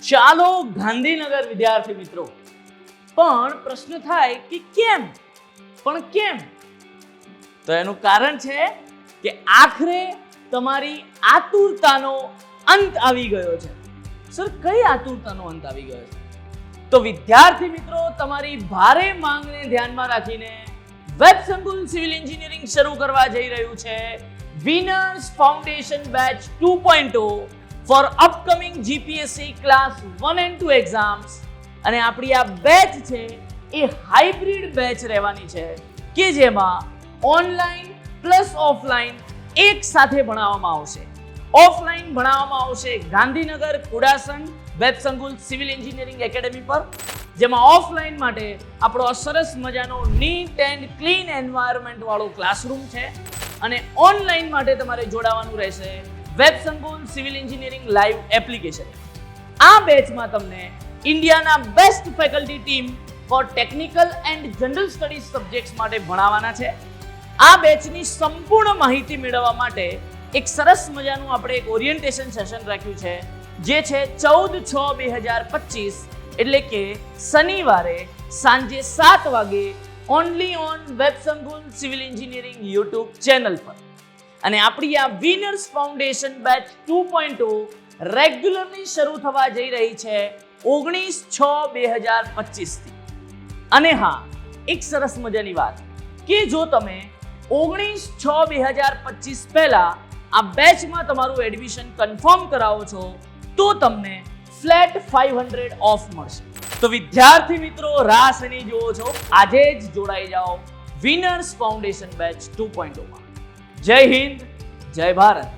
ચાલો ગાંધીનગર વિદ્યાર્થી મિત્રો, પણ પ્રશ્ન થાય કે કેમ? તો એનું કારણ છે કે આખરે તમારી આતુરતાનો અંત આવી ગયો છે. સર, કઈ આતુરતાનો અંત આવી ગયો છે? તો વિદ્યાર્થી મિત્રો, તમારી ભારે માંગને ધ્યાનમાં રાખીને વેબ સંકુલ સિવિલ એન્જિનિયરિંગ શરૂ કરવા જઈ રહ્યું છે winners foundation batch 2.0 for upcoming GPSC class 1 and 2 exams. અને આપણી આ બેચ છે એ હાઇબ્રિડ બેચ રહેવાની છે કે જેમાં ઓનલાઈન પ્લસ ઓફલાઈન એક સાથે ભણાવવામાં આવશે. ઓફલાઈન ભણાવવામાં આવશે ગાંધીનગર કુડાસન વેબ સંકુલ સિવિલ એન્જિનિયરિંગ એકેડેમી પર, જેમાં ઓફલાઈન માટે આપણો સરસ મજાનો નીટ એન્ડ ક્લીન એન્વાયરમેન્ટ વાળો ક્લાસરૂમ છે. અને ઓનલાઈન માટે તમારે જોડાવાનું રહેશે વેબ સંકુલ સિવિલ એન્જિનિયરિંગ લાઈવ એપ્લિકેશન. આ બેચમાં તમને ઇન્ડિયાના best faculty team for technical and general studies subjects માટે ભણાવવાના છે. આ બેચની સંપૂર્ણ માહિતી મેળવવા માટે એક સરસ મજાનું આપણે એક ઓરિએન્ટેશન સેશન રાખ્યું છે, જે છે 14/6/2025, એટલે કે શનિવારે સાંજે 7 વાગે ઓનલી ઓન વેબ સંકુલ સિવિલ એન્જિનિયરિંગ યુટ્યુબ ચેનલ પર. અને આપણી આ વિનર્સ ફાઉન્ડેશન બેચ 2.0 રેગ્યુલરલી શરૂ થવા જઈ રહી છે 19/6/2025 થી. અને હા, એક સરસ મજાની વાત કે જો તમે 19/6/2025 પહેલા આ બેચમાં તમારું એડમિશન કન્ફર્મ કરાવો છો તો તમને ફ્લેટ 500 ઓફ મળશે. તો વિદ્યાર્થી મિત્રો, રાહ શેની જુઓ છો? આજે જ જોડાઈ જાઓ વિનર્સ ફાઉન્ડેશન બેચ 2.0 માં. જય હિન્દ, જય ભારત.